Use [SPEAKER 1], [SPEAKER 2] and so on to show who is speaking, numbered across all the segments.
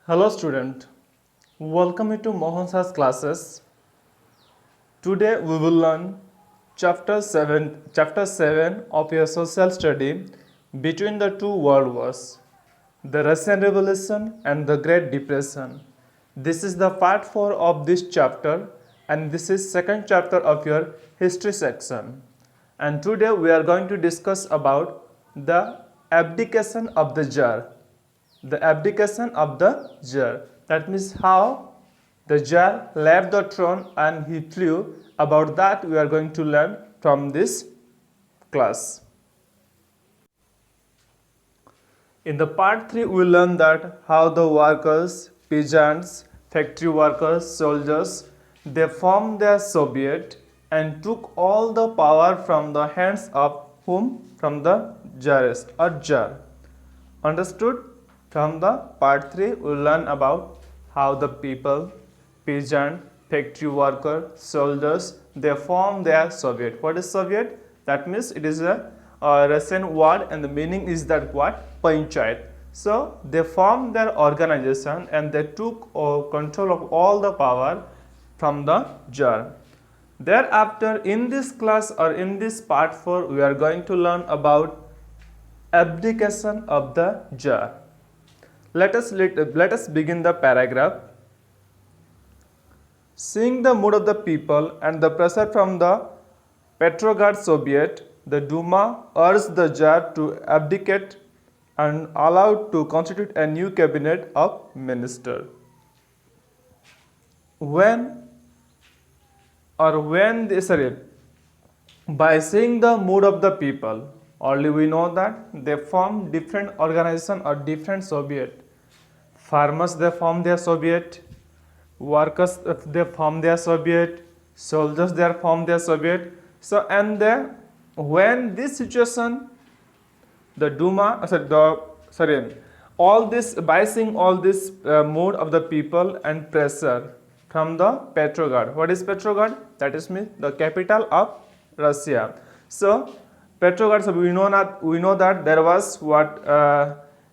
[SPEAKER 1] Hello student, welcome you to Mohan Sir's classes. Today we will learn chapter 7 of your social study between the two world wars, the Russian Revolution and the Great Depression. This is the part 4 of this chapter and this is second chapter of your history section. And today we are going to discuss about the abdication of the Tsar. The abdication of the Tsar. That means how the Tsar left the throne and he flew. About that we are going to learn from this class. In the part 3 we learn that how the workers, peasants, factory workers, soldiers, they formed their Soviet and took all the power from the hands of whom? From the Tsarist or Tsar. Understood? From the part 3 we learn about how the people, peasant, factory worker, soldiers, they form their Soviet. What is Soviet? That means it is a Russian word and the meaning is that what? Panchayat. So they formed their organization and they took control of all the power from the Tsar. Thereafter in this class or in this part 4 we are going to learn about abdication of the Tsar. Let us begin the paragraph. Seeing the mood of the people and the pressure from the Petrograd Soviet, the Duma urged the Tsar to abdicate and allowed to constitute a new cabinet of ministers. By seeing the mood of the people, only we know that they form different organization or different Soviet. Farmers they form their Soviet, workers they form their Soviet, soldiers they form their Soviet. So and when this situation, the Duma, all this by seeing all this mood of the people and pressure from the Petrograd. What is Petrograd? That is means the capital of Russia. So Petrograd. So we know that there was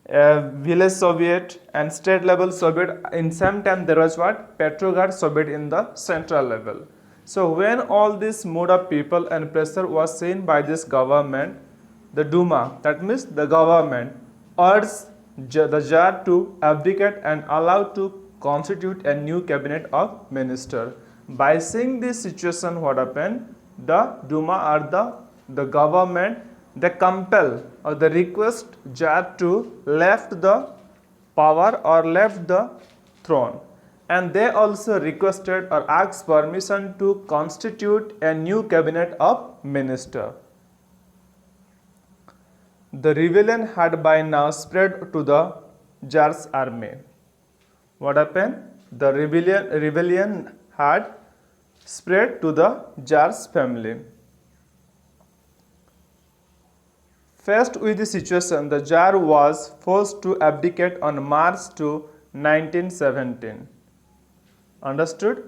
[SPEAKER 1] village Soviet and state level Soviet. In same time there was what? Petrograd Soviet in the central level. So when all this mood of people and pressure was seen by this government, the Duma, that means the government, urged the Tsar to abdicate and allowed to constitute a new cabinet of ministers. By seeing this situation, what happened? The Duma or the government, they compel or they request Tsar to left the power or left the throne, and they also requested or asked permission to constitute a new cabinet of ministers. The rebellion had by now spread to the Tsar's army. What happened? The rebellion had spread to the Tsar's family. Faced with the situation, the Tsar was forced to abdicate on March 2, 1917. Understood?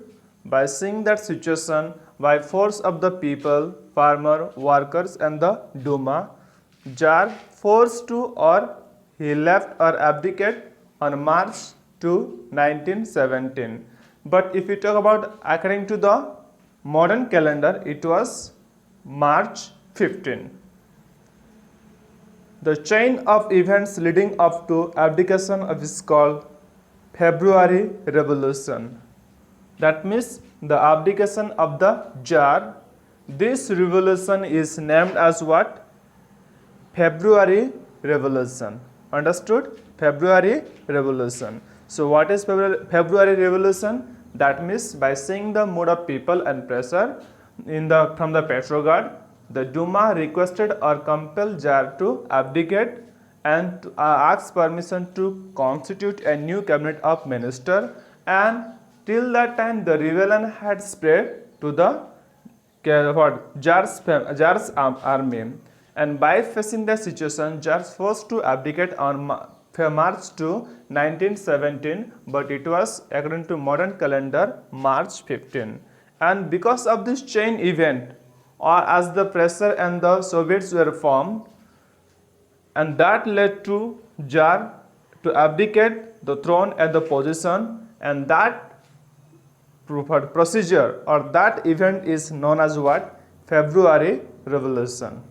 [SPEAKER 1] By seeing that situation, by force of the people, farmer, workers and the Duma, Tsar forced to or he left or abdicate on March 2, 1917. But if we talk about according to the modern calendar, it was March 15. The chain of events leading up to abdication is called February Revolution. That means the abdication of the Tsar. This revolution is named as what? February Revolution. Understood? February Revolution. So what is February Revolution? That means by seeing the mood of people and pressure from the Petrograd, the Duma requested or compelled Tsar to abdicate and asked permission to constitute a new cabinet of ministers, and till that time the rebellion had spread to the Tsar's army, and by facing the situation, Tsar forced to abdicate on March 2, 1917, but it was according to modern calendar March 15. And because of this chain event, or as the pressure and the Soviets were formed, and that led to Tsar to abdicate the throne and the position, and that procedure or that event is known as what? February Revolution.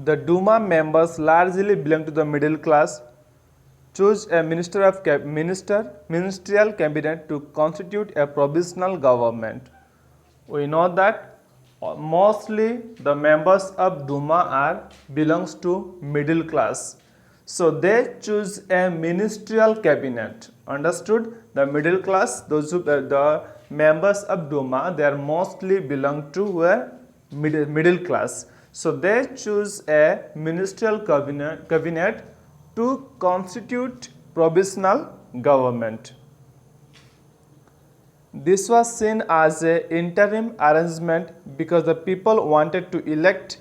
[SPEAKER 1] The Duma members largely belong to the middle class, choose a ministerial cabinet to constitute a provisional government. We know that mostly the members of Duma belongs to middle class. So they choose a ministerial cabinet. Understood? The middle class, those who the members of Duma, they are mostly belong to where middle class. So they choose a ministerial cabinet to constitute provisional government. This was seen as an interim arrangement because the people wanted to elect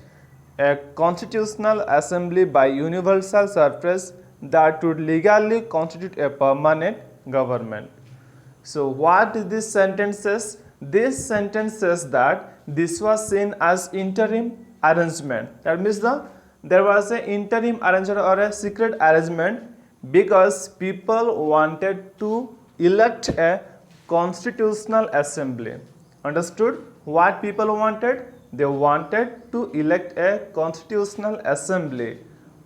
[SPEAKER 1] a constitutional assembly by universal suffrage that would legally constitute a permanent government. So what is this sentence says? This sentence says that this was seen as interim arrangement. That means there was an interim arrangement or a secret arrangement because people wanted to elect a constitutional assembly. Understood? What people wanted? They wanted to elect a constitutional assembly.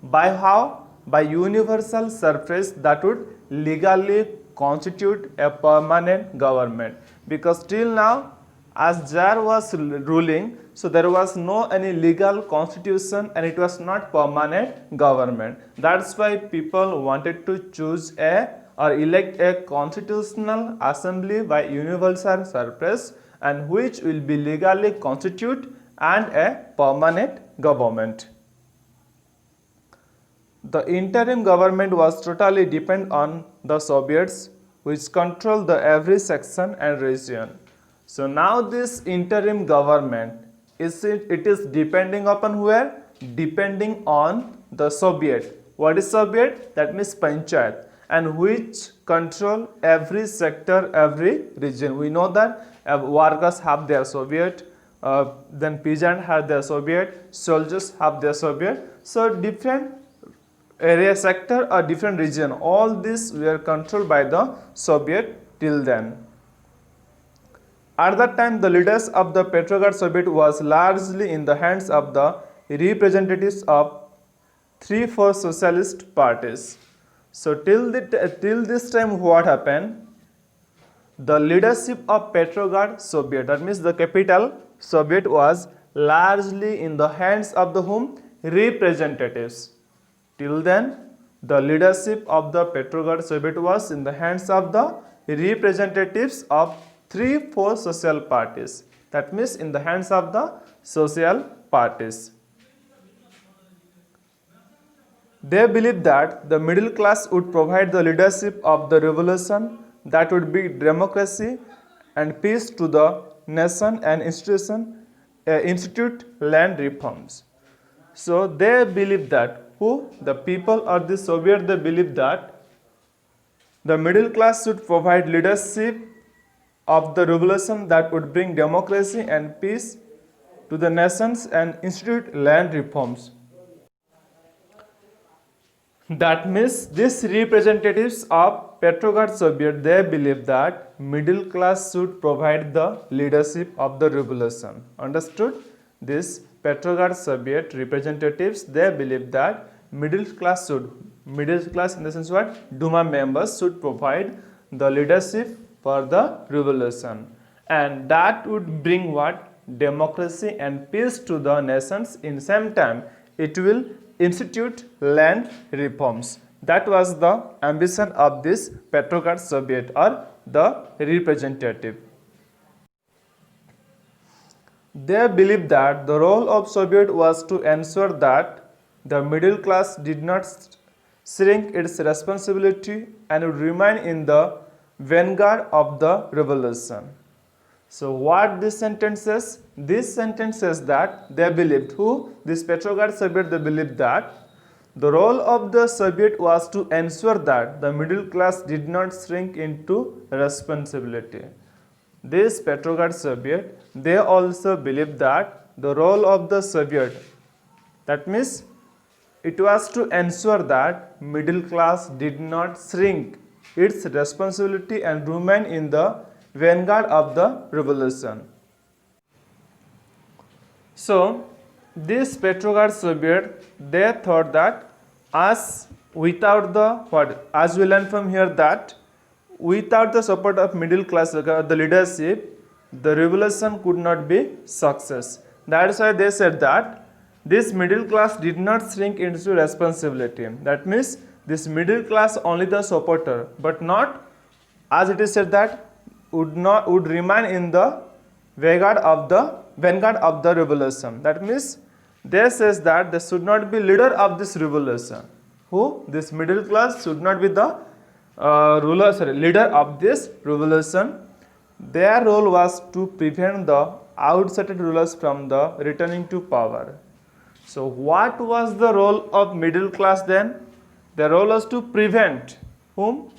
[SPEAKER 1] By how? By universal suffrage that would legally constitute a permanent government. Because till now, as Jar was ruling, so there was no any legal constitution and it was not permanent government. That's why people wanted to choose or elect a constitutional assembly by universal suffrage and which will be legally constitute and a permanent government. The interim government was totally dependent on the Soviets, which controlled the every section and region. So now this interim government it is depending upon where? Depending on the Soviet. What is Soviet? That means Panchayat, and which control every sector, every region. We know that workers have their Soviet, then peasants have their Soviet, soldiers have their Soviet. So different area, sector or different region, all these were controlled by the Soviet till then. At that time, the leaders of the Petrograd Soviet was largely in the hands of the representatives of 3-4 socialist parties. So till this time, what happened? The leadership of Petrograd Soviet, that means the capital Soviet, was largely in the hands of the whom? Representatives. Till then, the leadership of the Petrograd Soviet was in the hands of the representatives of 3-4 social parties. That means in the hands of the social parties. They believed that the middle class would provide the leadership of the revolution that would bring democracy and peace to the nation and institute land reforms. So they believe that the people or the Soviet, they believe that the middle class should provide leadership of the revolution that would bring democracy and peace to the nations and institute land reforms. That means these representatives of Petrograd Soviet, they believe that middle class should provide the leadership of the revolution. Understood? This Petrograd Soviet representatives, they believe that middle class in the sense what? Duma members should provide the leadership for the revolution, and that would bring what? Democracy and peace to the nations. In same time, it will institute land reforms. That was the ambition of this Petrograd Soviet or the representative. They believed that the role of Soviet was to ensure that the middle class did not shrink its responsibility and would remain in the vanguard of the revolution. So what this sentence says? This sentence says that they believed, this Petrograd Soviet, they believed that the role of the Soviet was to ensure that the middle class did not shrink into responsibility. This Petrograd Soviet, they also believed that the role of the Soviet That means it was to ensure that middle class did not shrink its responsibility and remain in the vanguard of the revolution. So, this Petrograd Soviet, they thought that as without the what, as we learn from here that without the support of middle class, the leadership, the revolution could not be success. That's why they said that this middle class did not shrink into responsibility. That means this middle class only the supporter, but not, as it is said that would remain in the vanguard of the revolution. That means they says that they should not be leader of this revolution. Who? This middle class should not be the leader of this revolution. Their role was to prevent the outside rulers from the returning to power. So what was the role of middle class then? The role was to prevent whom?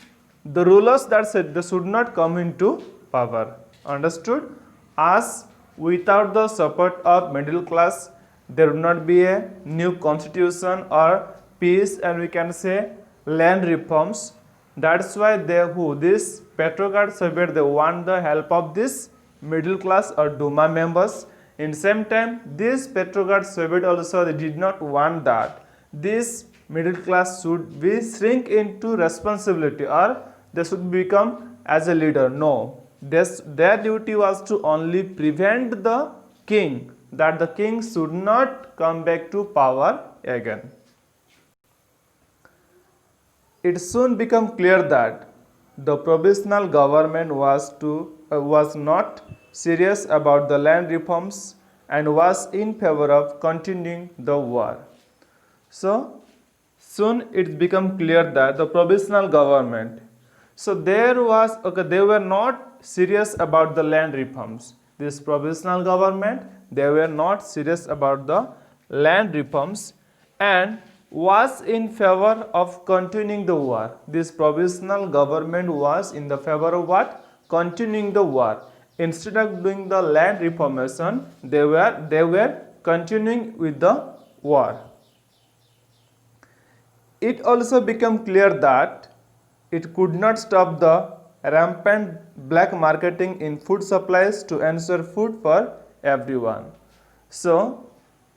[SPEAKER 1] The rulers that said they should not come into power. Understood? As without the support of middle class, there would not be a new constitution or peace, and we can say land reforms. That's why this Petrograd Soviet, they want the help of this middle class or Duma members. In same time, this Petrograd Soviet also, they did not want that this middle class should be shrink into responsibility or they should become as a leader. No, their duty was to only prevent the king, that the king should not come back to power again. It soon became clear that the provisional government was not serious about the land reforms and was in favor of continuing the war. So soon it became clear that the provisional government, so they were not serious about the land reforms. This provisional government, they were not serious about the land reforms and was in favor of continuing the war. This provisional government was in the favor of what? Continuing the war. Instead of doing the land reformation, they were continuing with the war. It also became clear that it could not stop the rampant black marketing in food supplies to ensure food for everyone. So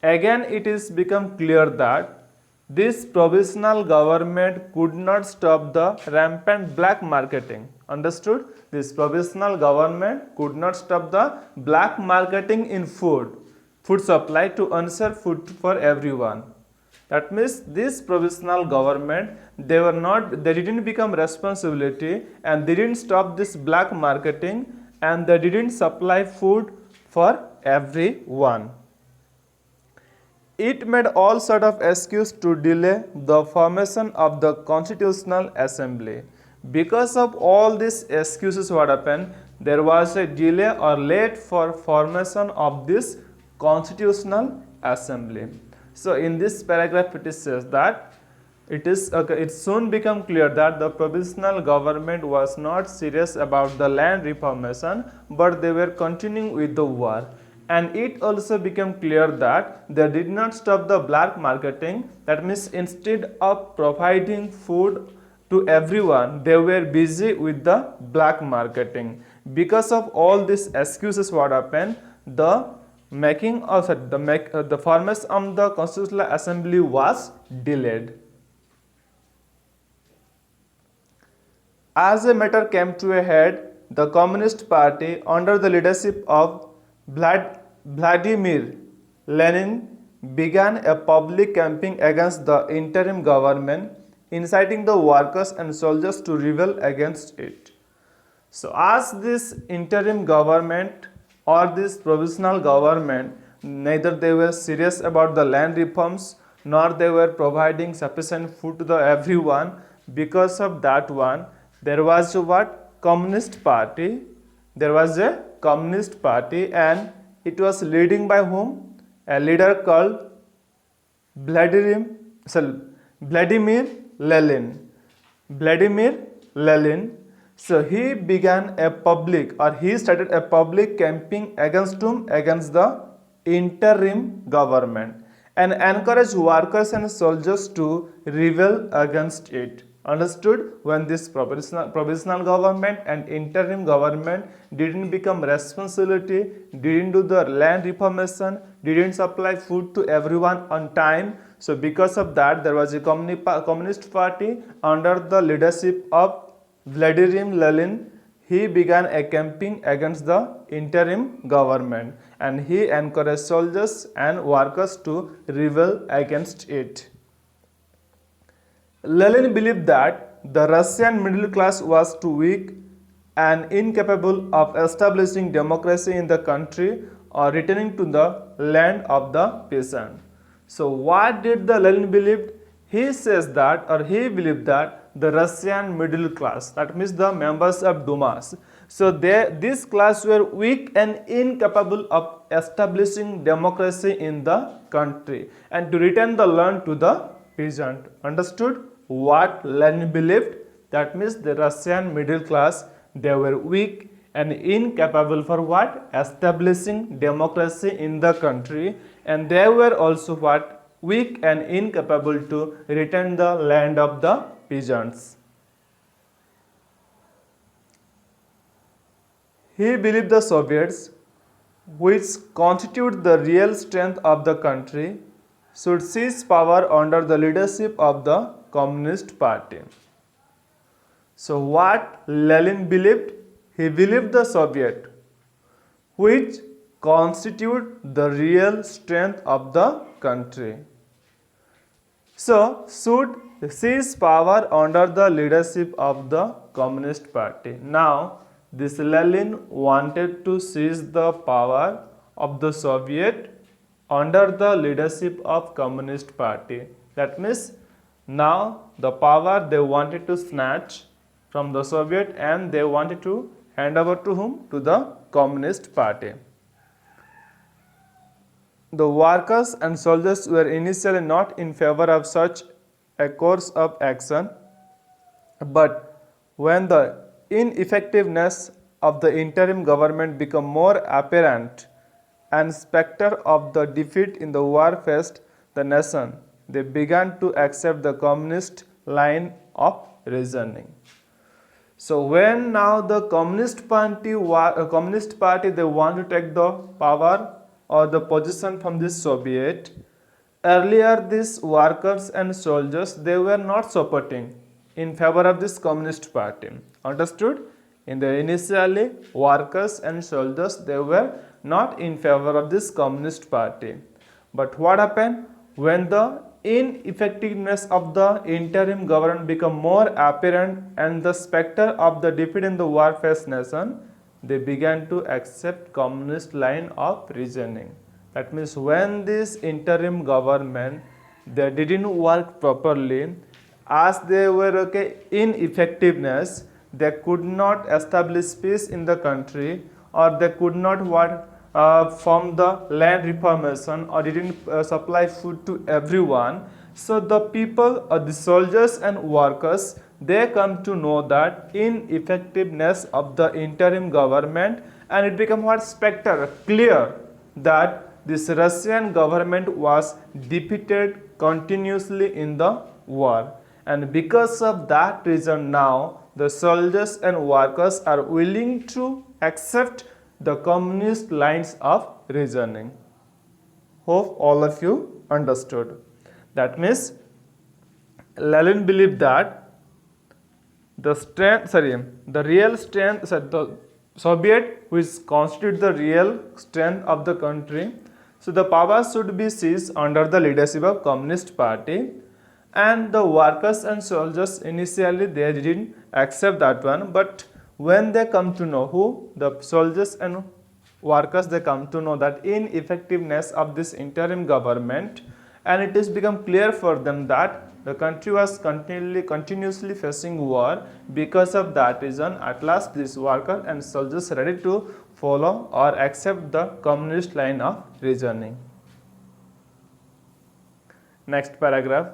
[SPEAKER 1] again it is become clear that this provisional government could not stop the rampant black marketing. Understood? This provisional government could not stop the black marketing in food supply to ensure food for everyone. That means this provisional government, they didn't become responsibility and they didn't stop this black marketing and they didn't supply food for everyone. It made all sort of excuse to delay the formation of the Constitutional Assembly. Because of all these excuses, what happened? There was a delay or late for formation of this Constitutional Assembly. So in this paragraph it says that it soon became clear that the provisional government was not serious about the land reformation, but they were continuing with the war. And it also became clear that they did not stop the black marketing. That means instead of providing food to everyone, they were busy with the black marketing. Because of all these excuses, what happened? The formation of the Constitutional Assembly was delayed. As the matter came to a head, the Communist Party, under the leadership of Vladimir Lenin, began a public campaign against the interim government, inciting the workers and soldiers to rebel against it. So as this interim government or this provisional government, neither they were serious about the land reforms nor they were providing sufficient food to everyone. Because of that one, there was a Communist Party. There was a Communist Party and it was leading by whom? A leader called Vladimir Lenin. Vladimir Lenin. So he started a public campaign against whom? Against the interim government. and encourage workers and soldiers to rebel against it. Understood? When this provisional government and interim government didn't become responsibility, didn't do the land reformation, didn't supply food to everyone on time. So because of that, there was a communist party under the leadership of Vladimir Lenin. He began a campaign against the interim government and he encouraged soldiers and workers to rebel against it. Lenin believed that the Russian middle class was too weak and incapable of establishing democracy in the country or returning to the land of the peasant. So what did the Lenin believe? He says that, or he believed that the Russian middle class, that means the members of Dumas, so this class were weak and incapable of establishing democracy in the country and to return the land to the peasant. Understood what Lenin believed? That means the Russian middle class, they were weak and incapable for what? Establishing democracy in the country, and they were also what? Weak and incapable to return the land of the peasants. He believed the Soviets, which constitute the real strength of the country, should seize power under the leadership of the Communist Party. So what Lenin believed? He believed the Soviet, which constitute the real strength of the country, so should seize power under the leadership of the Communist Party. Now, this Lenin wanted to seize the power of the Soviet under the leadership of Communist Party. That means now the power they wanted to snatch from the Soviet and they wanted to hand over to whom? To the Communist Party. The workers and soldiers were initially not in favor of such a course of action, but when the ineffectiveness of the interim government became more apparent and specter of the defeat in the war faced the nation, they began to accept the communist line of reasoning. So when now the Communist Party they want to take the power or the position from this Soviet, earlier these workers and soldiers they were not supporting in favor of this Communist Party. Understood? In the initially workers and soldiers they were not in favor of this Communist Party. But what happened? When the ineffectiveness of the interim government became more apparent and the specter of the defeat in the war-faced nation, they began to accept communist line of reasoning. That means when this interim government they didn't work properly, as they were ineffectiveness, they could not establish peace in the country, or they could not form the land reformation, or didn't supply food to everyone. So the people or the soldiers and workers they come to know that ineffectiveness of the interim government, and it became what specter clear that this Russian government was defeated continuously in the war, and because of that reason now the soldiers and workers are willing to accept the communist lines of reasoning. Hope all of you understood. That means Lenin believed that the Soviet, which constitute the real strength of the country, so the power should be seized under the leadership of Communist Party, and the workers and soldiers initially they didn't accept that one, but when they come to know, who the soldiers and workers they come to know that ineffectiveness of this interim government, and it has become clear for them that the country was continuously facing war. Because of that reason, at last these workers and soldiers ready to follow or accept the communist line of reasoning. Next paragraph.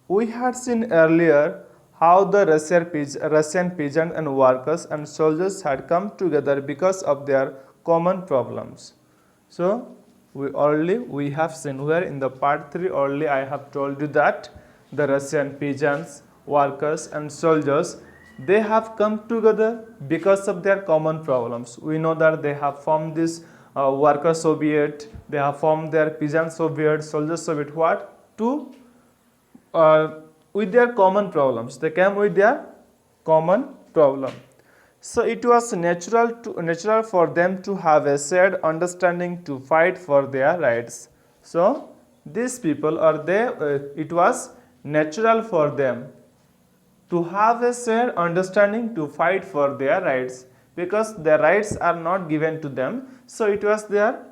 [SPEAKER 1] We had seen earlier how the Russian peasants and workers and soldiers had come together because of their common problems. So, we have seen where in the part 3 early I have told you that the Russian peasants, workers and soldiers, they have come together because of their common problems. We know that they have formed this worker soviet, they have formed their peasant soviet, soldier soviet, what? To with their common problems. They came with their common problem. So it was natural for them to have a shared understanding to fight for their rights. So these people it was natural for them to have a shared understanding to fight for their rights, because their rights are not given to them. So it was their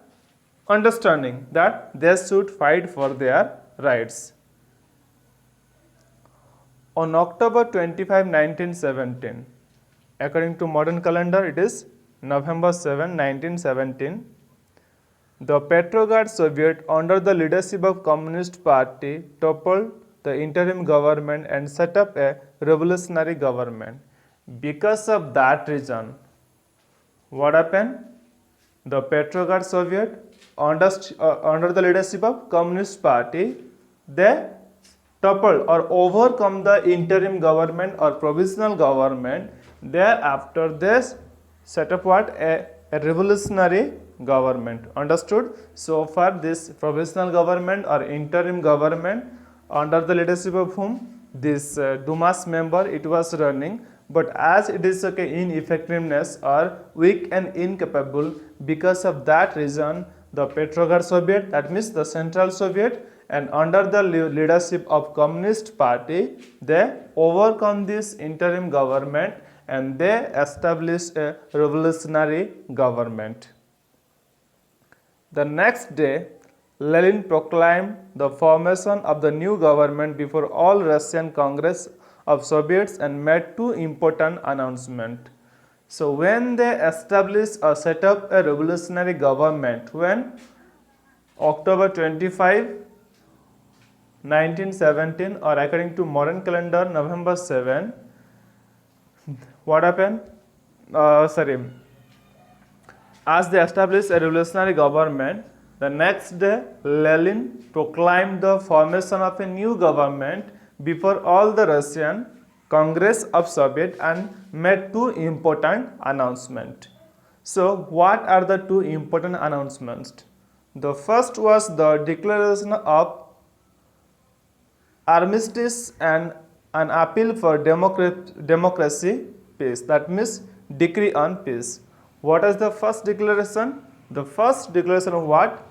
[SPEAKER 1] understanding that they should fight for their rights. On October 25, 1917, according to modern calendar, it is November 7, 1917, the Petrograd Soviet under the leadership of Communist Party toppled the interim government and set up a revolutionary government. Because of that reason, what happened? The Petrograd Soviet under the leadership of Communist Party, they toppled or overcome the interim government or provisional government. Thereafter they set up what? A revolutionary government. Understood? So far this provisional government or interim government under the leadership of whom? This Dumas member it was running, but as it is ineffectiveness or weak and incapable, because of that reason the Petrograd Soviet, that means the Central Soviet, and under the leadership of Communist Party, they overcome this interim government and they established a revolutionary government. The next day, Lenin proclaimed the formation of the new government before all Russian Congress of Soviets and made two important announcements. So when they established or set up a revolutionary government, when October 25, 1917, or according to modern calendar November 7, what happened? As they established a revolutionary government, the next day Lenin proclaimed the formation of a new government before all the Russian Congress of Soviet and made two important announcements. So what are the two important announcements? The first was the declaration of armistice and an appeal for democracy, peace. That means decree on peace. What is the first declaration? The first declaration of what?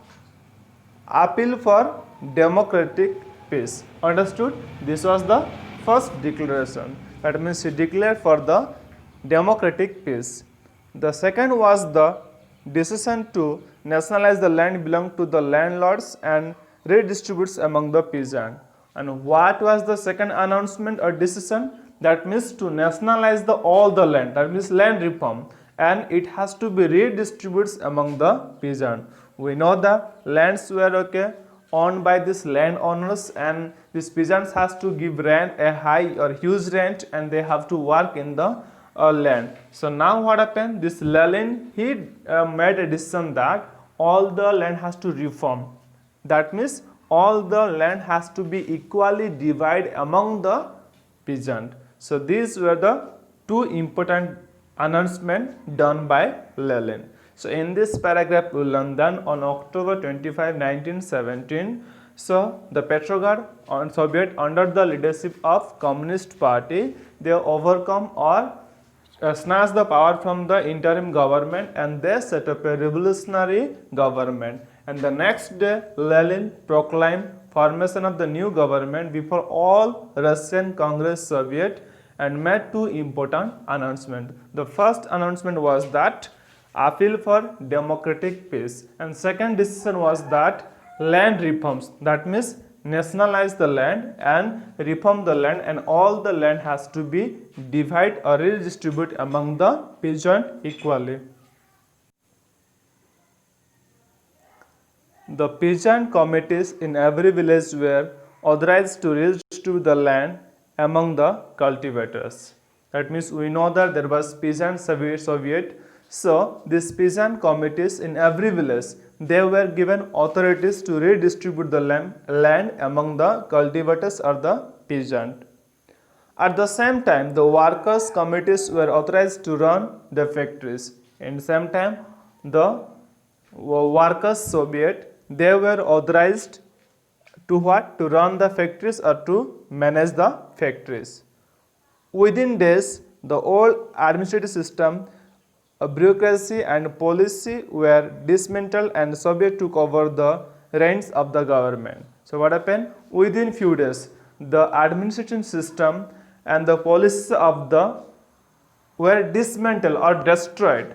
[SPEAKER 1] Appeal for democratic peace. Understood? This was the first declaration. That means he declared for the democratic peace. The second was the decision to nationalize the land belonging to the landlords and redistribute among the peasants. And what was the second announcement or decision? That means to nationalize all the land. That means land reform, and it has to be redistributed among the peasants. We know the lands were owned by these landowners, and these peasants has to give rent, a high or huge rent, and they have to work in the land. So now what happened? This Lenin, he made a decision that all the land has to reform. That means all the land has to be equally divided among the peasants. So these were the two important announcements done by Lenin. So in this paragraph we learn that on October 25, 1917, so the Petrograd Soviet under the leadership of Communist Party, they overcome or snatched the power from the interim government and they set up a revolutionary government. And the next day Lenin proclaimed formation of the new government before all Russian Congress Soviet and made two important announcements. The first announcement was that appeal for democratic peace, and second decision was that land reforms, that means nationalize the land and reform the land, and all the land has to be divided or redistributed among the peasant equally. The peasant committees in every village were authorized to redistribute the land among the cultivators. That means we know that there was peasant Soviet. So these peasant committees in every village, they were given authorities to redistribute the land among the cultivators or the peasant. At the same time, the workers committees were authorized to run the factories. And same time, the workers Soviet, they were authorized to what? To run the factories or to manage the factories. Within days, the old administrative system, bureaucracy and policy were dismantled and Soviet took over the reins of the government. So what happened? Within few days, the administration system and the policy of the were dismantled or destroyed.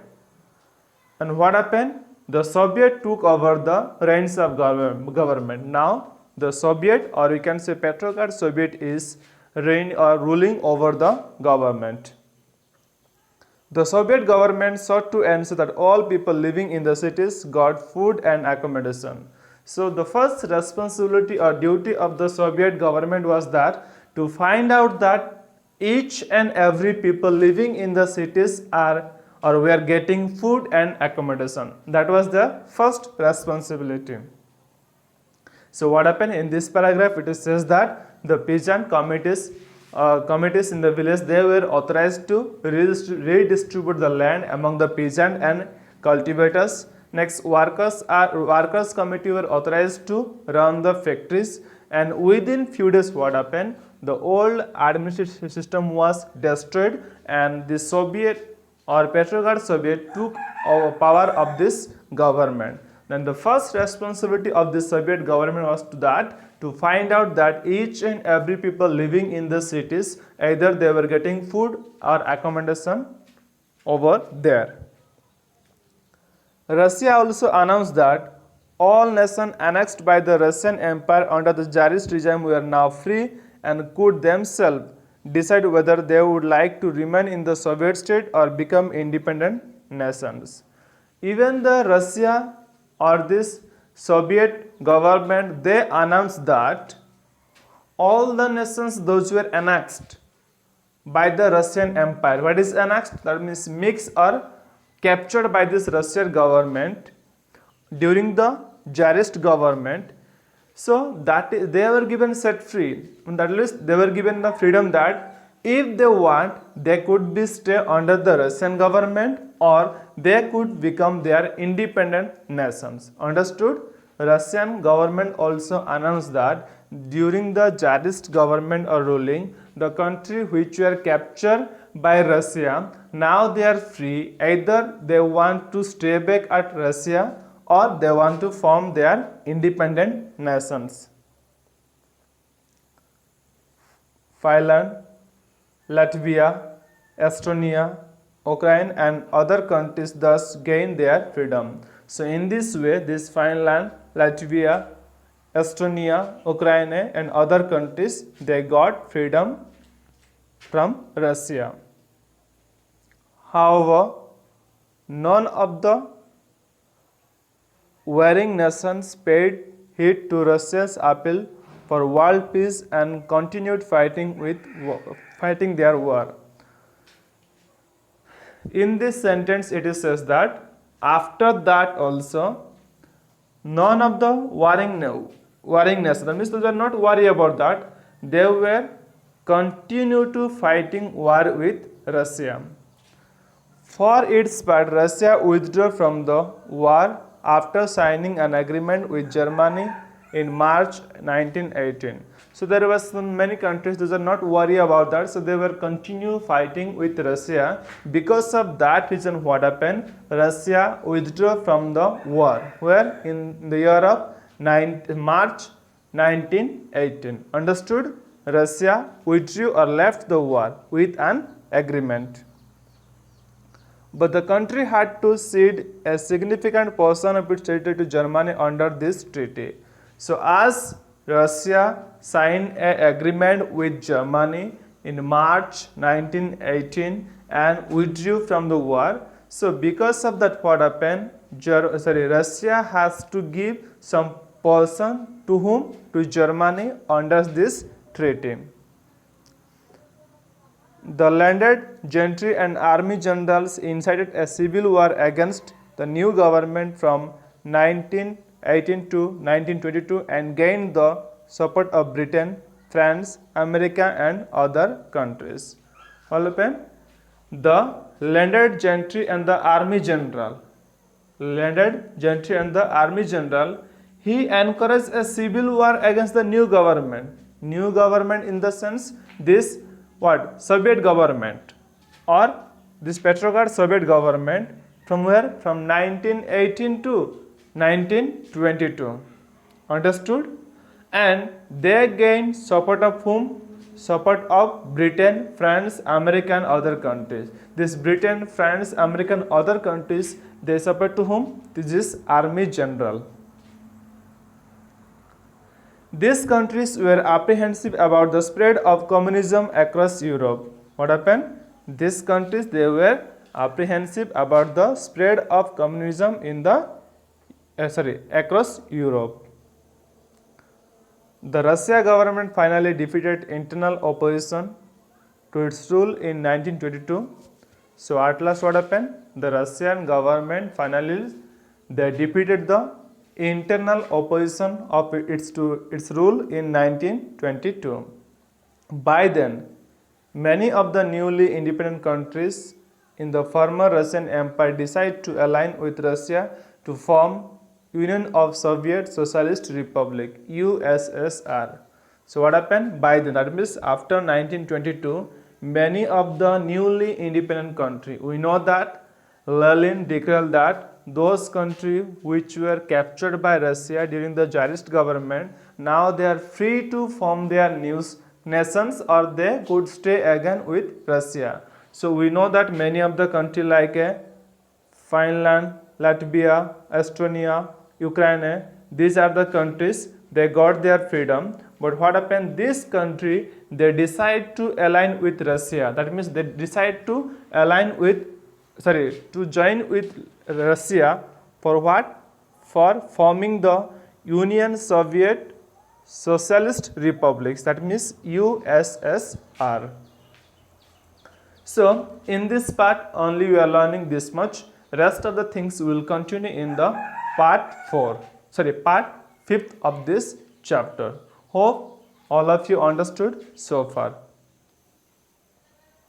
[SPEAKER 1] And what happened? The Soviet took over the reins of government. Now the Soviet, or we can say Petrograd Soviet, is ruling over the government. The Soviet government sought to ensure that all people living in the cities got food and accommodation. So the first responsibility or duty of the Soviet government was that to find out that each and every people living in the cities are or were getting food and accommodation. That was the first responsibility. So what happened in this paragraph? It says that the peasant committees in the village, they were authorized to redistribute the land among the peasant and cultivators. Next, workers committee were authorized to run the factories, and within few days what happened? The old administrative system was destroyed and the Soviet or Petrograd Soviet took power of this government. Then the first responsibility of the Soviet government was to find out that each and every people living in the cities, either they were getting food or accommodation over there. Russia also announced that all nations annexed by the Russian Empire under the Tsarist regime were now free and could themselves decide whether they would like to remain in the Soviet state or become independent nations. Even the Russia or this Soviet government, they announced that all the nations those were annexed by the Russian Empire. What is annexed? That means mixed or captured by this Russian government during the Tsarist government. So that they were given set free. That is, they were given the freedom that if they want, they could be stay under the Russian government or they could become their independent nations. Understood? Russian government also announced that during the Tsarist government or ruling, the country which were captured by Russia, now they are free. Either they want to stay back at Russia or they want to form their independent nations. Finland, Latvia, Estonia, Ukraine and other countries thus gained their freedom. So in this way, this Finland, Latvia, Estonia, Ukraine and other countries, they got freedom from Russia. However, none of the warring nations paid heed to Russia's appeal for world peace and continued fighting their war. In this sentence, it says that after that also, none of the warring nations, that means they were not worried about that, they were continue to fighting war with Russia. For its part, Russia withdrew from the war after signing an agreement with Germany in March 1918. So there were many countries that are not worried about that, so they were continue fighting with Russia. Because of that reason, what happened? Russia withdrew from the war. Where? In the year of March 1918. Understood? Russia withdrew or left the war with an agreement. But the country had to cede a significant portion of its territory to Germany under this treaty. So as Russia signed an agreement with Germany in March 1918 and withdrew from the war, so because of that, what happened? Russia has to give some portion to whom? To Germany under this treaty. The landed gentry and army generals incited a civil war against the new government from 1918 to 1922 and gained the support of Britain, France, America and other countries. All open. The landed gentry and the army general. Landed gentry and the army general, he encouraged a civil war against the new government. New government in the sense this what? Soviet government or this Petrograd Soviet government from where? From 1918 to 1922. Understood? And they gained support of whom? Support of Britain, France, America and other countries. This Britain, France, American other countries, they support to whom? This is army general. These countries were apprehensive about the spread of communism across Europe. What happened? These countries, they were apprehensive about the spread of communism in the across Europe. The Russia government finally defeated internal opposition to its rule in 1922. So at last what happened? The Russian government finally they defeated the internal opposition of its rule in 1922. By then, many of the newly independent countries in the former Russian Empire decided to align with Russia to form Union of Soviet Socialist Republic USSR. So what happened? By then, that means after 1922, many of the newly independent countries, we know that Lenin declared that those countries which were captured by Russia during the Tsarist government, now they are free to form their new nations or they could stay again with Russia. So we know that many of the countries like Finland, Latvia, Estonia, Ukraine, these are the countries they got their freedom. But what happened? This country they decide to align with Russia. That means they decide to align with to join with Russia for what? For forming the Union Soviet Socialist Republics, that means USSR. So in this part only we are learning this much. Rest of the things we will continue in the part 5th of this chapter. Hope all of you understood so far.